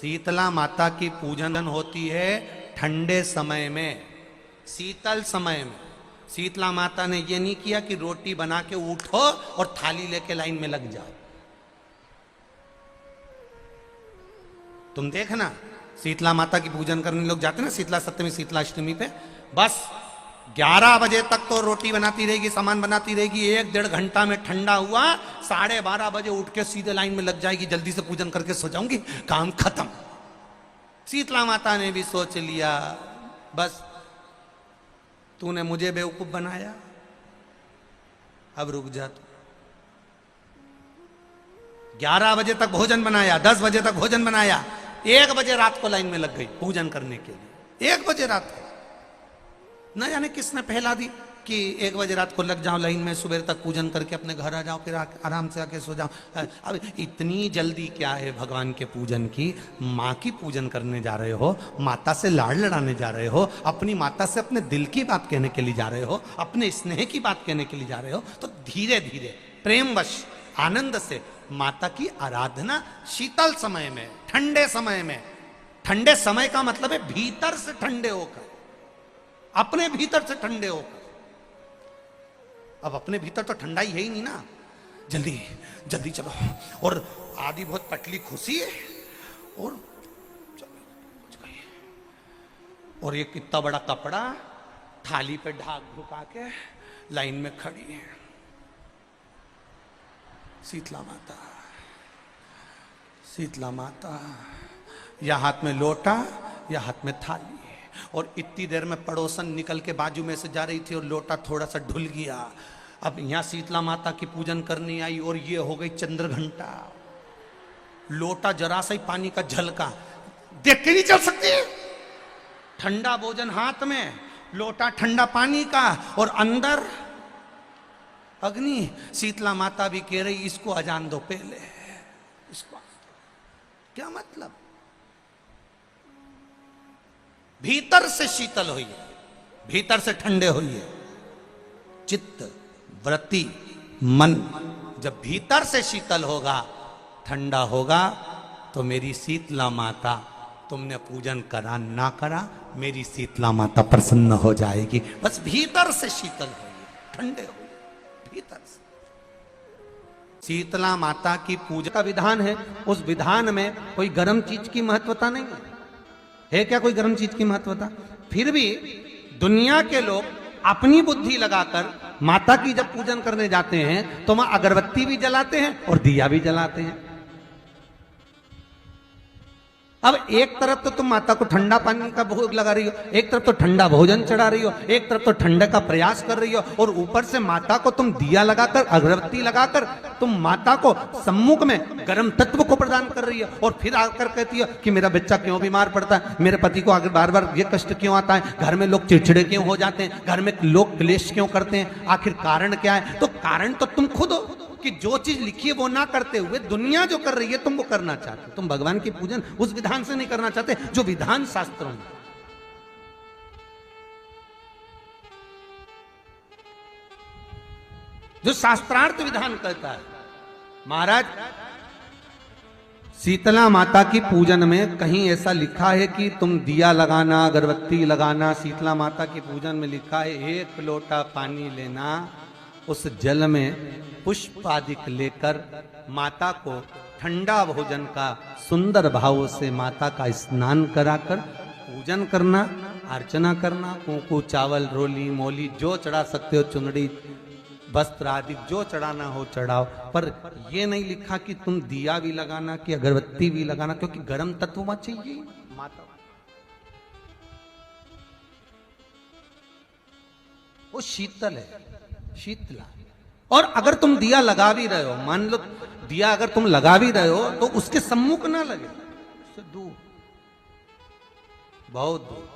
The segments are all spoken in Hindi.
शीतला माता की पूजन होती है ठंडे समय में, शीतल समय में। शीतला माता ने ये नहीं किया कि रोटी बना के उठो और थाली लेके लाइन में लग जाओ। तुम देखना शीतला माता की पूजन करने लोग जाते ना शीतला सप्तमी शीतला अष्टमी पे, बस 11 बजे तक तो रोटी बनाती रहेगी, सामान बनाती रहेगी। 1-1.5 घंटा में ठंडा हुआ, 12:30 बजे उठ के सीधे लाइन में लग जाएगी, जल्दी से पूजन करके सो जाऊंगी, काम खत्म। शीतला माता ने भी सोच लिया बस तूने मुझे बेवकूफ बनाया, अब रुक जा तू। 11 बजे तक भोजन बनाया, 10 बजे तक भोजन बनाया, 1 बजे रात को लाइन में लग गई पूजन करने के लिए। 1 बजे रात को न जाने किसने पहला दी कि 1 बजे रात को लग जाओ लाइन में, सुबह तक पूजन करके अपने घर आ जाओ, फिर आराम से आके सो जाओ। अब इतनी जल्दी क्या है भगवान के पूजन की? माँ की पूजन करने जा रहे हो, माता से लाड़ लड़ाने जा रहे हो, अपनी माता से अपने दिल की बात कहने के लिए जा रहे हो, अपने स्नेह की बात कहने के लिए जा रहे हो, तो धीरे धीरे प्रेमवश आनंद से माता की आराधना शीतल समय में, ठंडे समय में। ठंडे समय का मतलब है भीतर से ठंडे होकर, अपने भीतर से ठंडे होकर। अब अपने भीतर तो ठंडा ही है ही नहीं ना, जल्दी जल्दी चलो, और आधी बहुत पतली खुशी है, और और ये कितना बड़ा कपड़ा थाली पे ढाक ढुका के लाइन में खड़ी है शीतला माता। शीतला माता या हाथ में लोटा या हाथ में थाली, और इतनी देर में पड़ोसन निकल के बाजू में से जा रही थी और लोटा थोड़ा सा ढुल गया। अब यहां शीतला माता की पूजन करनी आई और ये हो गई चंद्र घंटा। लोटा जरा सा ही पानी का झलका, देख के नहीं चल सकती। ठंडा भोजन हाथ में, लोटा ठंडा पानी का, और अंदर अग्नि। शीतला माता भी कह रही इसको अजान दो पहले, इसको। क्या मतलब? भीतर से शीतल होइए, भीतर से ठंडे होइए। चित्त वृत्ति मन जब भीतर से शीतल होगा, ठंडा होगा, तो मेरी शीतला माता, तुमने पूजन करा ना करा, मेरी शीतला माता प्रसन्न हो जाएगी। बस भीतर से शीतल होइए, ठंडे होइए भीतर से। शीतला माता की पूजा का विधान है, उस विधान में कोई गर्म चीज की महत्वता नहीं है क्या? कोई गर्म चीज की महत्वता? फिर भी दुनिया के लोग अपनी बुद्धि लगाकर माता की जब पूजन करने जाते हैं तो वहां अगरबत्ती भी जलाते हैं और दिया भी जलाते हैं। अब एक तरफ तो तुम माता को ठंडा पानी का भोग लगा रही हो, एक तरफ तो ठंडा भोजन चढ़ा रही हो, एक तरफ तो ठंडा का प्रयास कर रही हो, और ऊपर से माता को तुम दिया लगाकर, अगरबत्ती लगाकर तुम माता को सम्मुख में गर्म तत्व को प्रदान कर रही हो। और फिर आकर कहती हो कि मेरा बच्चा क्यों बीमार पड़ता है, मेरे पति को आगे बार बार ये कष्ट क्यों आता है, घर में लोग चिड़चिड़े क्यों हो जाते हैं, घर में लोग क्लेश क्यों करते हैं, आखिर कारण क्या है? तो कारण तो तुम खुद हो कि जो चीज लिखी है वो ना करते हुए दुनिया जो कर रही है तुम वो करना चाहते हो। तुम भगवान की पूजन उस विधान से नहीं करना चाहते जो विधान शास्त्रों में। जो शास्त्रार्थ विधान कहता है। महाराज, शीतला माता की पूजन में कहीं ऐसा लिखा है कि तुम दिया लगाना, अगरबत्ती लगाना? शीतला माता की पूजन में लिखा है 1 लोटा पानी लेना, उस जल में पुष्प आदि लेकर माता को ठंडा भोजन का सुंदर भाव से माता का स्नान कराकर पूजन करना, अर्चना करना। कुंकू, चावल, रोली, मोली जो चढ़ा सकते हो, चुनरी, वस्त्र आदि जो चढ़ाना हो चढ़ाओ। पर यह नहीं लिखा कि तुम दिया भी लगाना कि अगरबत्ती भी लगाना, क्योंकि गर्म तत्व वहां चाहिए माता। वो शीतल है, शीतला। और अगर तुम दिया लगा भी रहे हो, मान लो दिया अगर तुम लगा भी रहे हो तो उसके सम्मुख ना लगे, उससे दूर, बहुत दूर।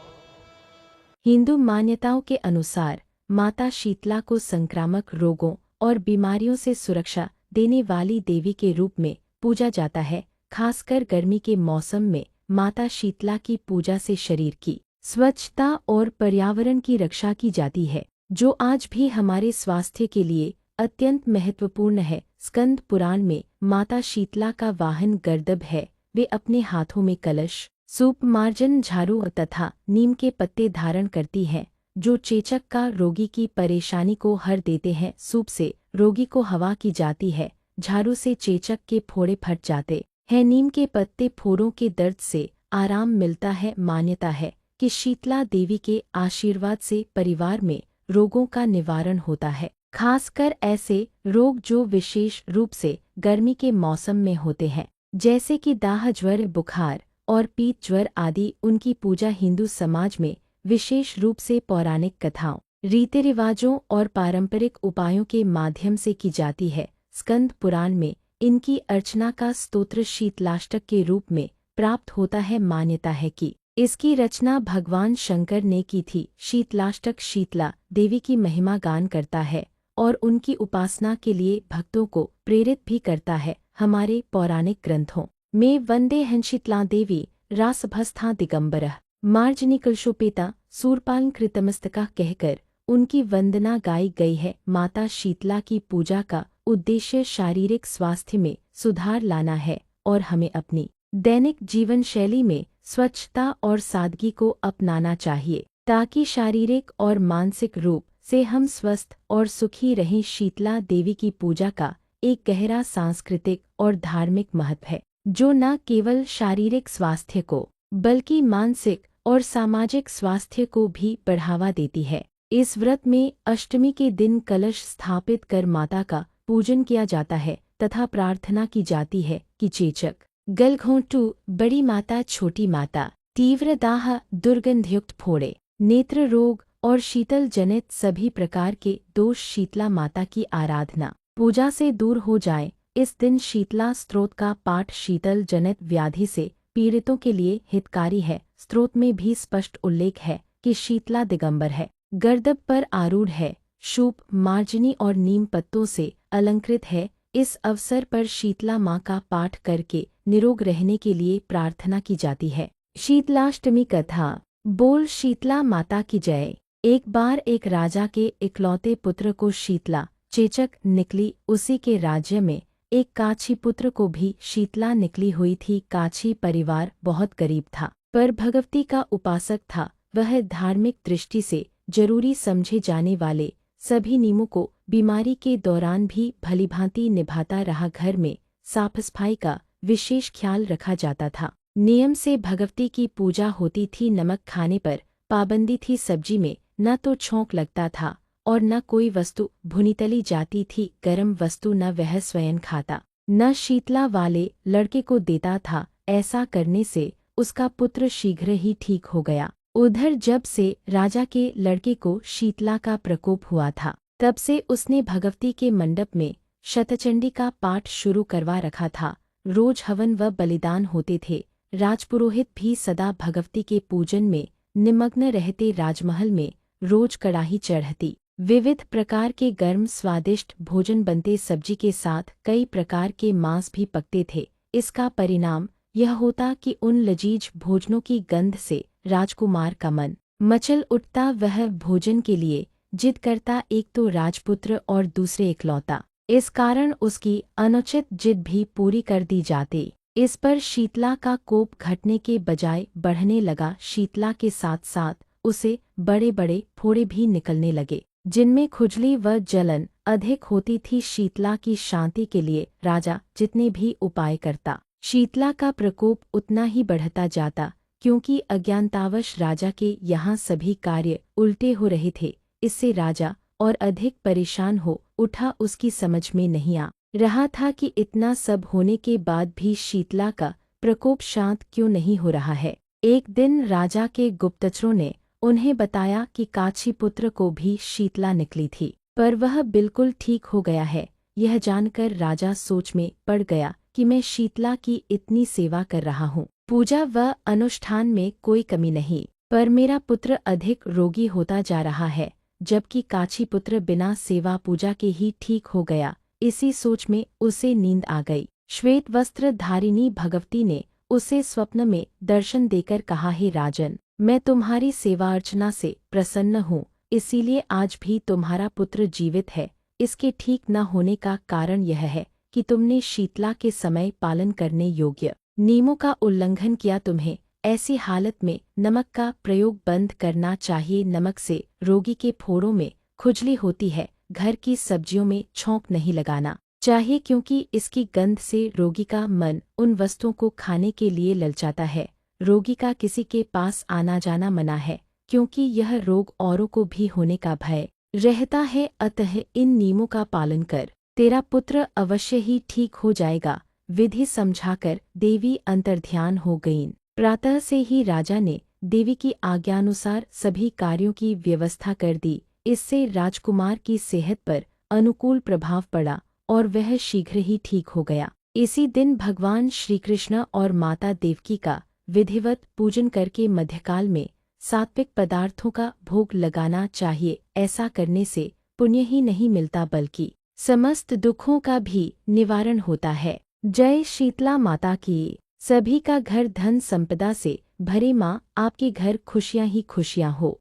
हिंदू मान्यताओं के अनुसार माता शीतला को संक्रामक रोगों और बीमारियों से सुरक्षा देने वाली देवी के रूप में पूजा जाता है। खासकर गर्मी के मौसम में माता शीतला की पूजा से शरीर की स्वच्छता और पर्यावरण की रक्षा की जाती है, जो आज भी हमारे स्वास्थ्य के लिए अत्यंत महत्वपूर्ण है। स्कंद पुराण में माता शीतला का वाहन गर्दभ है, वे अपने हाथों में कलश, सूप, मार्जन, झाड़ू तथा नीम के पत्ते धारण करती हैं, जो चेचक का रोगी की परेशानी को हर देते हैं। सूप से रोगी को हवा की जाती है, झाड़ू से चेचक के फोड़े फट जाते हैं, नीम के पत्ते फोड़ों के दर्द से आराम मिलता है। मान्यता है कि शीतला देवी के आशीर्वाद से परिवार में रोगों का निवारण होता है, खासकर ऐसे रोग जो विशेष रूप से गर्मी के मौसम में होते हैं, जैसे कि दाह ज्वर, बुखार और पीत ज्वर आदि। उनकी पूजा हिंदू समाज में विशेष रूप से पौराणिक कथाओं, रीति रिवाजों और पारंपरिक उपायों के माध्यम से की जाती है। स्कंद पुराण में इनकी अर्चना का स्तोत्र शीतलाष्टक के रूप में प्राप्त होता है। मान्यता है कि इसकी रचना भगवान शंकर ने की थी। शीतलाष्टक शीतला देवी की महिमा गान करता है और उनकी उपासना के लिए भक्तों को प्रेरित भी करता है। हमारे पौराणिक ग्रंथों में वंदे हं शीतला देवी रासभस्था दिगंबरः मार्जनिकलशोपेता सूरपालन कृतमस्तका कहकर उनकी वंदना गाई गई है। माता शीतला की पूजा का उद्देश्य शारीरिक स्वास्थ्य में सुधार लाना है और हमें अपनी दैनिक जीवन शैली में स्वच्छता और सादगी को अपनाना चाहिए, ताकि शारीरिक और मानसिक रूप से हम स्वस्थ और सुखी रहें। शीतला देवी की पूजा का एक गहरा सांस्कृतिक और धार्मिक महत्व है, जो न केवल शारीरिक स्वास्थ्य को बल्कि मानसिक और सामाजिक स्वास्थ्य को भी बढ़ावा देती है। इस व्रत में अष्टमी के दिन कलश स्थापित कर माता का पूजन किया जाता है तथा प्रार्थना की जाती है कि चेचक, गलघोंटू, बड़ी माता, छोटी माता, तीव्र दाह, दुर्गंधयुक्त फोड़े, नेत्र रोग और शीतल जनित सभी प्रकार के दोष शीतला माता की आराधना पूजा से दूर हो जाए। इस दिन शीतला स्तोत्र का पाठ शीतल जनित व्याधि से पीड़ितों के लिए हितकारी है। स्तोत्र में भी स्पष्ट उल्लेख है कि शीतला दिगंबर है, गर्दभ पर आरूढ़ है, शूप, मार्जनी और नीम पत्तों से अलंकृत है। इस अवसर पर शीतला माँ का पाठ करके निरोग रहने के लिए प्रार्थना की जाती है। शीतलाष्टमी कथा। बोल शीतला माता की जय। एक बार एक राजा के इकलौते पुत्र को शीतला चेचक निकली। उसी के राज्य में एक काछी पुत्र को भी शीतला निकली हुई थी। काछी परिवार बहुत गरीब था, पर भगवती का उपासक था। वह धार्मिक दृष्टि से जरूरी समझे जाने वाले सभी नियमों को बीमारी के दौरान भी भलीभांति निभाता रहा। घर में साफ सफाई का विशेष ख्याल रखा जाता था। नियम से भगवती की पूजा होती थी। नमक खाने पर पाबंदी थी। सब्जी में न तो छौंक लगता था और न कोई वस्तु भुनी तली जाती थी। गर्म वस्तु न वह स्वयं खाता, न शीतला वाले लड़के को देता था। ऐसा करने से उसका पुत्र शीघ्र ही ठीक हो गया। उधर जब से राजा के लड़के को शीतला का प्रकोप हुआ था, तब से उसने भगवती के मंडप में शतचंडी का पाठ शुरू करवा रखा था। रोज हवन व बलिदान होते थे। राजपुरोहित भी सदा भगवती के पूजन में निमग्न रहते। राजमहल में रोज कड़ाही चढ़ती, विविध प्रकार के गर्म स्वादिष्ट भोजन बनते। सब्जी के साथ कई प्रकार के मांस भी पकते थे। इसका परिणाम यह होता कि उन लजीज भोजनों की गंध से राजकुमार का मन मचल उठता। वह भोजन के लिए जिद करता, एक तो राजपुत्र और दूसरे इकलौता। इस कारण उसकी अनुचित जिद भी पूरी कर दी जाती। इस पर शीतला का कोप घटने के बजाय बढ़ने लगा। शीतला के साथ साथ उसे बड़े बड़े फोड़े भी निकलने लगे, जिनमें खुजली व जलन अधिक होती थी। शीतला की शांति के लिए राजा जितने भी उपाय करता, शीतला का प्रकोप उतना ही बढ़ता जाता, क्योंकि अज्ञानतावश राजा के यहाँ सभी कार्य उल्टे हो रहे थे। इससे राजा और अधिक परेशान हो उठा। उसकी समझ में नहीं आ रहा था कि इतना सब होने के बाद भी शीतला का प्रकोप शांत क्यों नहीं हो रहा है। एक दिन राजा के गुप्तचरों ने उन्हें बताया कि काछी पुत्र को भी शीतला निकली थी, पर वह बिल्कुल ठीक हो गया है। यह जानकर राजा सोच में पड़ गया कि मैं शीतला की इतनी सेवा कर रहा हूँ, पूजा व अनुष्ठान में कोई कमी नहीं, पर मेरा पुत्र अधिक रोगी होता जा रहा है, जबकि काछी पुत्र बिना सेवा पूजा के ही ठीक हो गया। इसी सोच में उसे नींद आ गई। श्वेत वस्त्र धारिणी भगवती ने उसे स्वप्न में दर्शन देकर कहा, हे राजन, मैं तुम्हारी सेवा अर्चना से प्रसन्न हूँ, इसीलिए आज भी तुम्हारा पुत्र जीवित है। इसके ठीक न होने का कारण यह है कि तुमने शीतला के समय पालन करने योग्य नियमों का उल्लंघन किया। तुम्हें ऐसी हालत में नमक का प्रयोग बंद करना चाहिए। नमक से रोगी के फोड़ों में खुजली होती है। घर की सब्जियों में छौंक नहीं लगाना चाहिए, क्योंकि इसकी गंध से रोगी का मन उन वस्तुओं को खाने के लिए ललचाता है। रोगी का किसी के पास आना जाना मना है, क्योंकि यह रोग औरों को भी होने का भय रहता है। अतः इन नियमों का पालन कर, तेरा पुत्र अवश्य ही ठीक हो जाएगा। विधि समझाकर देवी अंतर्ध्यान हो गईं। प्रातः से ही राजा ने देवी की आज्ञानुसार सभी कार्यों की व्यवस्था कर दी। इससे राजकुमार की सेहत पर अनुकूल प्रभाव पड़ा और वह शीघ्र ही ठीक हो गया। इसी दिन भगवान श्रीकृष्ण और माता देवकी का विधिवत पूजन करके मध्यकाल में सात्विक पदार्थों का भोग लगाना चाहिए। ऐसा करने से पुण्य ही नहीं मिलता, बल्कि समस्त दुखों का भी निवारण होता है। जय शीतला माता की। सभी का घर धन संपदा से भरे। माँ, आपके घर खुशियाँ ही खुशियाँ हो।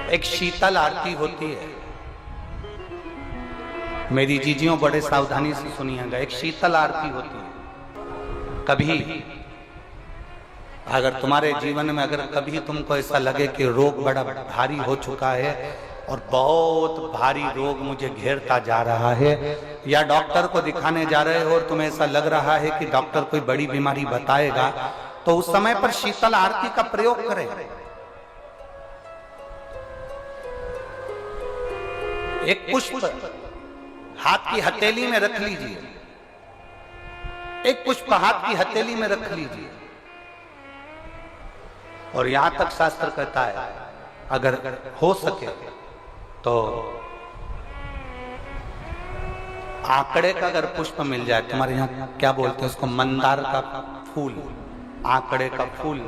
एक शीतल आरती होती है, मेरी जीजियों बड़े सावधानी से सुनिएगा। एक शीतल आरती होती है। कभी अगर तुम्हारे जीवन में अगर कभी तुमको ऐसा लगे कि रोग बड़ा भारी हो चुका है और बहुत भारी रोग मुझे घेरता जा रहा है, या डॉक्टर को दिखाने जा रहे हो और तुम्हें ऐसा लग रहा है कि डॉक्टर कोई बड़ी बीमारी बताएगा, तो उस समय पर शीतल आरती का प्रयोग करें। एक पुष्प हाथ की हथेली में रख लीजिए। एक पुष्प हाथ की हथेली में रख लीजिए। और यहां तक शास्त्र कहता है, अगर हो सके तो आंकड़े का अगर पुष्प मिल जाए, तुम्हारे यहाँ क्या बोलते हैं उसको, मंदार का फूल, आंकड़े का फूल,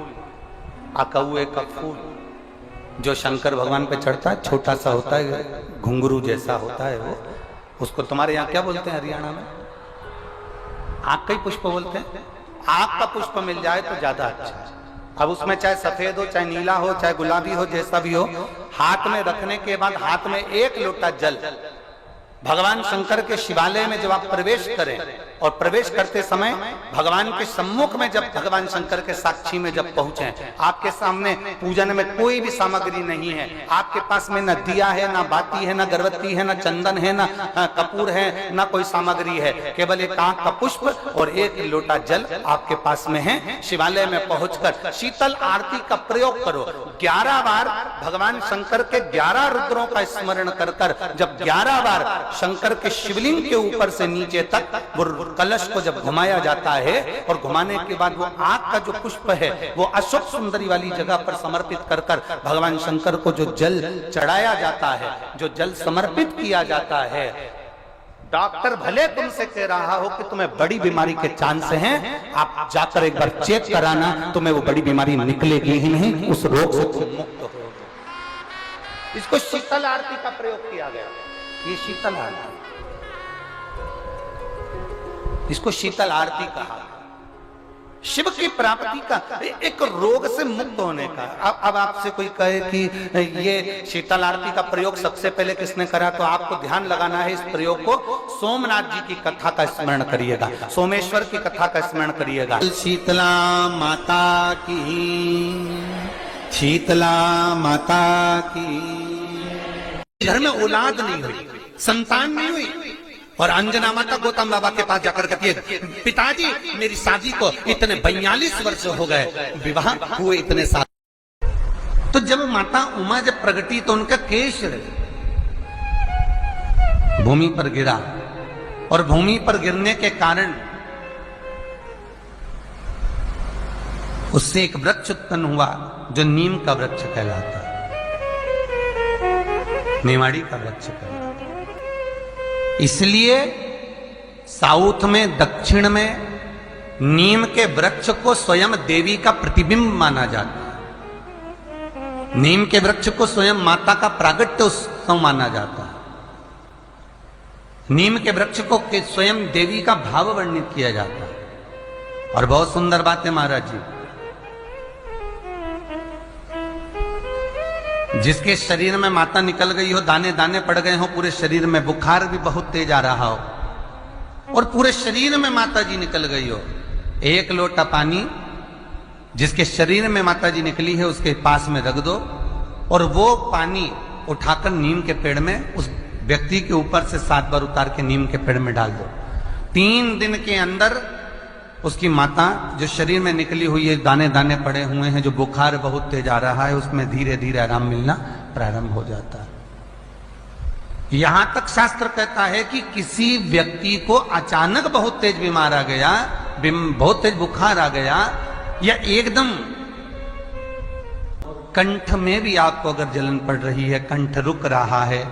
अकौए का फूल, जो शंकर भगवान पे चढ़ता है, छोटा सा होता है, घुंघरू जैसा होता है वो, उसको तुम्हारे यहाँ क्या बोलते हैं हरियाणा में? आंख का ही पुष्प बोलते हैं। आंख का पुष्प मिल जाए तो ज्यादा अच्छा है। अब उसमें चाहे सफेद हो, चाहे नीला हो, चाहे गुलाबी हो, जैसा भी हो, हाथ में रखने के बाद हाथ में एक लोटा जल, भगवान शंकर के शिवालय में जब आप प्रवेश करें और प्रवेश करते समय भगवान के सम्मुख में जब भगवान शंकर के साक्षी में जब पहुंचे, आपके सामने पूजन में कोई भी सामग्री नहीं है, आपके पास में न दिया है, ना बाती है, ना गर्भवती है, ना चंदन है, ना कपूर है, ना कोई सामग्री है, केवल एक आंख का पुष्प और एक लोटा जल आपके पास में है। शिवालय में पहुंचकर शीतल आरती का प्रयोग करो। 11 बार भगवान शंकर के 11 रुद्रों का स्मरण कर कर जब 11 बार शंकर के शिवलिंग के ऊपर से नीचे तक वो कलश को जब घुमाया जाता है, और घुमाने के बाद वो आग का जो पुष्प है वो अशोक सुंदरी वाली जगह पर समर्पित कर कर भगवान शंकर को जो जल चढ़ाया जाता है, जो जल समर्पित किया जाता है, डॉक्टर भले तुमसे कह रहा हो कि तुम्हें बड़ी बीमारी के चांस हैं, आप जाकर एक बार चेक कराना, तुम्हें वो बड़ी बीमारी निकलेगी ही नहीं, उस रोग से तुम मुक्त हो। इसको शीतल आरती का प्रयोग किया गया। ये शीतल आरती, इसको शीतल आरती कहा। शिव की प्राप्ति का, एक रोग से मुक्त होने का। अब आपसे कोई कहे कि ये शीतल आरती का प्रयोग सबसे पहले किसने करा, तो आपको ध्यान लगाना है इस प्रयोग को। सोमनाथ जी की कथा का स्मरण करिएगा, सोमेश्वर की कथा का स्मरण करिएगा। शीतला माता की, शीतला माता की। घर में औलाद नहीं हुई, संतान नहीं हुई, और अंजना माता गौतम बाबा के पास जाकर कहती है, पिताजी मेरी शादी को इतने 42 वर्ष हो गए, विवाह हुए इतने साल। तो जब माता उमा जब प्रगटी तो उनका केश भूमि पर गिरा, और भूमि पर गिरने के कारण उससे एक वृक्ष उत्पन्न हुआ जो नीम का वृक्ष कहलाता है, नेवाड़ी का वृक्ष कहलाता। इसलिए साउथ में, दक्षिण में नीम के वृक्ष को स्वयं देवी का प्रतिबिंब माना जाता है। नीम के वृक्ष को स्वयं माता का प्रागट्य उत्सव माना जाता है। नीम के वृक्ष को स्वयं देवी का भाव वर्णित किया जाता है। और बहुत सुंदर बात है महाराज जी, जिसके शरीर में माता निकल गई हो, दाने दाने पड़ गए हो पूरे शरीर में, बुखार भी बहुत तेज आ रहा हो, और पूरे शरीर में माता जी निकल गई हो, एक लोटा पानी जिसके शरीर में माता जी निकली है उसके पास में रख दो और वो पानी उठाकर नीम के पेड़ में उस व्यक्ति के ऊपर से 7 बार उतार के नीम के पेड़ में डाल दो। 3 दिन के अंदर उसकी माता जो शरीर में निकली हुई है, दाने दाने पड़े हुए हैं, जो बुखार बहुत तेज आ रहा है, उसमें धीरे धीरे आराम मिलना प्रारंभ हो जाता है। यहां तक शास्त्र कहता है कि किसी व्यक्ति को अचानक बहुत तेज बीमार आ गया, बहुत तेज बुखार आ गया, या एकदम कंठ में भी आपको अगर जलन पड़ रही है, कंठ रुक रहा है,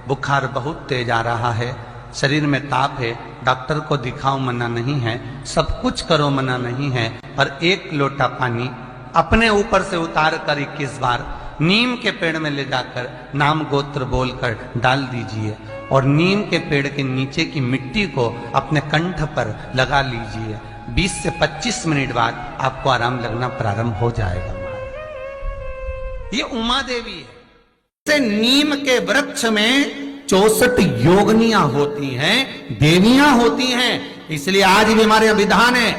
बुखार बहुत तेज आ रहा है, शरीर में ताप है, डॉक्टर को दिखाओ मना नहीं है, सब कुछ करो मना नहीं है, पर 1 लोटा पानी अपने ऊपर से उतार कर 21 बार नीम के पेड़ में ले जाकर नाम गोत्र बोलकर डाल दीजिए और नीम के पेड़ के नीचे की मिट्टी को अपने कंठ पर लगा लीजिए। 20 से 25 मिनट बाद आपको आराम लगना प्रारंभ हो जाएगा। ये उमा देवी है। नीम के वृक्ष में 64 योगनियां होती हैं, देवियां होती हैं। इसलिए आज भी हमारे विधान है,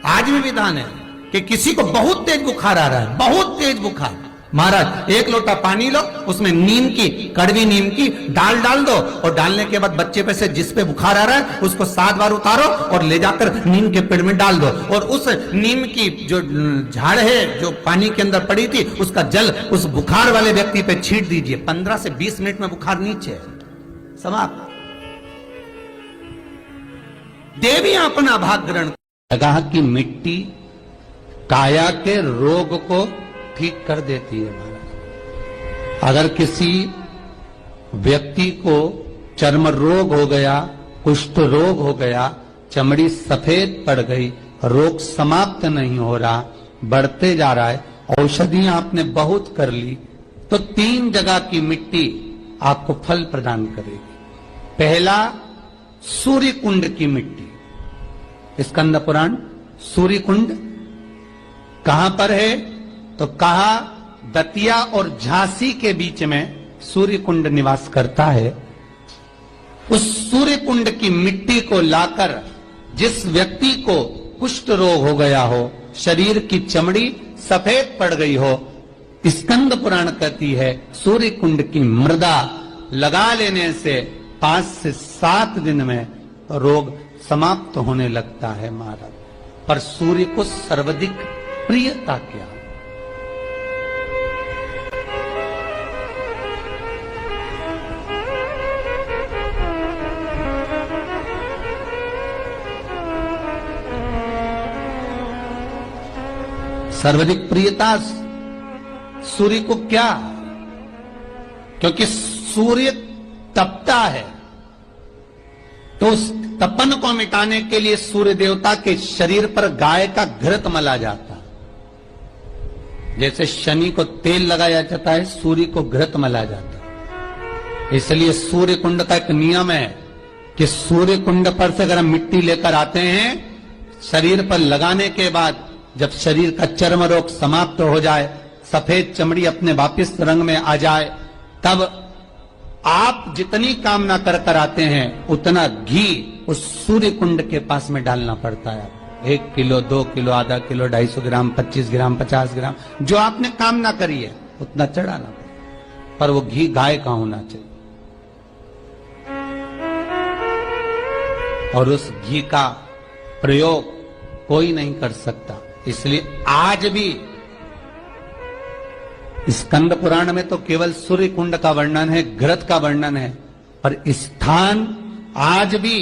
आज भी विधान है कि किसी को बहुत तेज बुखार आ रहा है, बहुत तेज बुखार, महाराज 1 लोटा पानी लो, उसमें नीम की, कड़वी नीम की डाल दो और डालने के बाद बच्चे पे से जिस पे बुखार आ रहा है उसको 7 बार उतारो और ले जाकर नीम के पेड़ में डाल दो और उस नीम की जो झाड़ है जो पानी के अंदर पड़ी थी उसका जल उस बुखार वाले व्यक्ति पे छींट दीजिए। 15 से 20 मिनट में बुखार नीचे समाप्त। देवियां अपना भाग ग्रहण। जगह की मिट्टी काया के रोग को ठीक कर देती है महाराज। अगर किसी व्यक्ति को चर्म रोग हो गया, कुष्ठ रोग हो गया, चमड़ी सफेद पड़ गई, रोग समाप्त नहीं हो रहा, बढ़ते जा रहा है, औषधियां आपने बहुत कर ली, तो 3 जगह की मिट्टी आपको फल प्रदान करेगी। पहला सूर्य कुंड की मिट्टी। स्कंद पुराण सूर्य कुंड कहां पर है? तो कहा दतिया और झांसी के बीच में सूर्य कुंड निवास करता है। उस सूर्य कुंड की मिट्टी को लाकर जिस व्यक्ति को कुष्ठ रोग हो गया हो, शरीर की चमड़ी सफेद पड़ गई हो, स्कंद पुराण कहती है सूर्य कुंड की मृदा लगा लेने से 5 से 7 दिन में रोग समाप्त होने लगता है महाराज। पर सूर्य को सर्वाधिक प्रियता क्या? सर्वाधिक प्रियता सूर्य को क्या? क्योंकि सूर्य तपता है, तो उस तपन को मिटाने के लिए सूर्य देवता के शरीर पर गाय का घृत मला जाता है। जैसे शनि को तेल लगाया जाता है, सूर्य को घृत मला जाता है। इसलिए सूर्य कुंड का एक नियम है कि सूर्य कुंड पर से अगर हम मिट्टी लेकर आते हैं, शरीर पर लगाने के बाद जब शरीर का चर्म रोग समाप्त हो जाए, सफेद चमड़ी अपने वापिस रंग में आ जाए, तब आप जितनी कामना कर आते हैं उतना घी उस सूर्य कुंड के पास में डालना पड़ता है। 1 किलो, 2 किलो, आधा किलो, 250 ग्राम, 25 ग्राम, 50 ग्राम, जो आपने कामना करी है उतना चढ़ाना पड़ता। पर वो घी गाय का होना चाहिए और उस घी का प्रयोग कोई नहीं कर सकता। इसलिए आज भी स्कंद पुराण में तो केवल सूर्य कुंड का वर्णन है, घृत का वर्णन है, पर स्थान आज भी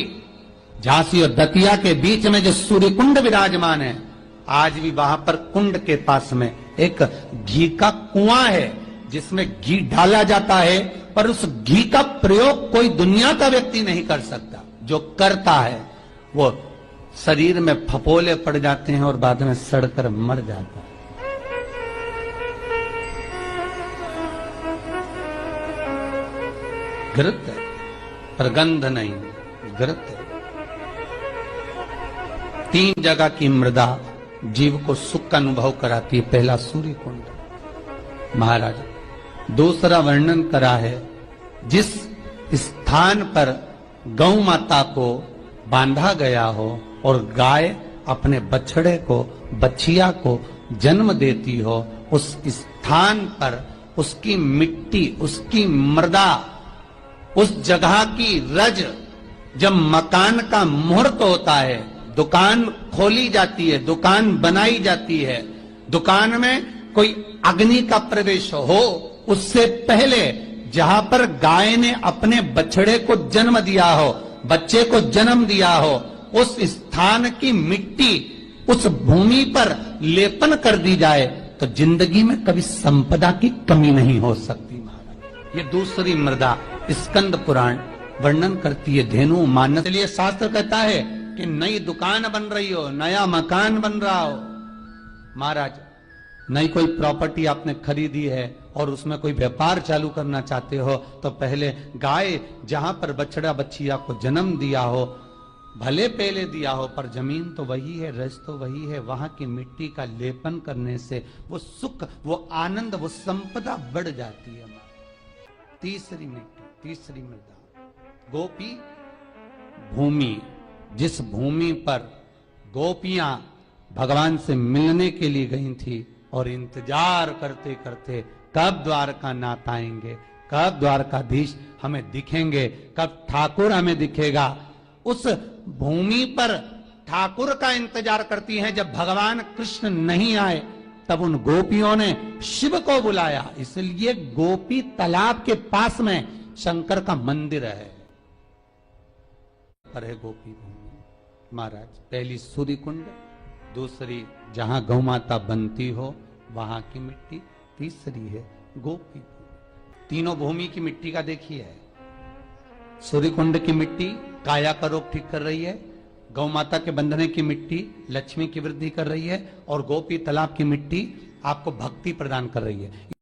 झांसी और दतिया के बीच में जो सूर्य कुंड विराजमान है, आज भी वहां पर कुंड के पास में एक घी का कुआं है जिसमें घी डाला जाता है, पर उस घी का प्रयोग कोई दुनिया का व्यक्ति नहीं कर सकता। जो करता है वो शरीर में फपोले पड़ जाते हैं और बाद में सड़कर मर जाता है। घृत है, पर गंध नहीं, घृत है। 3 जगह की मृदा जीव को सुख का अनुभव कराती है। पहला सूर्य कुंड महाराज। दूसरा वर्णन करा है जिस स्थान पर गौ माता को बांधा गया हो और गाय अपने बछड़े को, बछिया को जन्म देती हो, उस स्थान पर उसकी मिट्टी, उसकी मृदा, उस जगह की रज, जब मकान का मुहूर्त होता है, दुकान खोली जाती है, दुकान बनाई जाती है, दुकान में कोई अग्नि का प्रवेश हो, उससे पहले जहां पर गाय ने अपने बछड़े को जन्म दिया हो, बच्चे को जन्म दिया हो, उस स्थान की मिट्टी उस भूमि पर लेपन कर दी जाए तो जिंदगी में कभी संपदा की कमी नहीं हो सकती महाराज। ये दूसरी मृदा स्कंद पुराण वर्णन करती है। धेनु मानस के लिए शास्त्र कहता है कि नई दुकान बन रही हो, नया मकान बन रहा हो, महाराज नई कोई प्रॉपर्टी आपने खरीदी है और उसमें कोई व्यापार चालू करना चाहते हो तो पहले गाय जहां पर बछड़ा बछिया को जन्म दिया हो, भले पहले दिया हो, पर जमीन तो वही है, रज तो वही है, वहां की मिट्टी का लेपन करने से वो सुख, वो आनंद, वो संपदा बढ़ जाती है। तीसरी मिट्टी, तीसरी मृदा, गोपी भूमि, जिस भूमि पर गोपियां भगवान से मिलने के लिए गई थी और इंतजार करते करते कब द्वारका नाथ आएंगे, कब द्वारकाधीश हमें दिखेंगे, कब ठाकुर हमें दिखेगा, उस भूमि पर ठाकुर का इंतजार करती हैं। जब भगवान कृष्ण नहीं आए तब उन गोपियों ने शिव को बुलाया, इसलिए गोपी तालाब के पास में शंकर का मंदिर है। पर है गोपी भूमि महाराज, पहली सूर्य कुंड, दूसरी जहां गौ माता बनती हो वहां की मिट्टी, तीसरी है गोपी भूमि। तीनों भूमि की मिट्टी का देखिए, सूर्य कुंड की मिट्टी काया का रोग ठीक कर रही है, गौ माता के बंधने की मिट्टी लक्ष्मी की वृद्धि कर रही है, और गोपी तालाब की मिट्टी आपको भक्ति प्रदान कर रही है।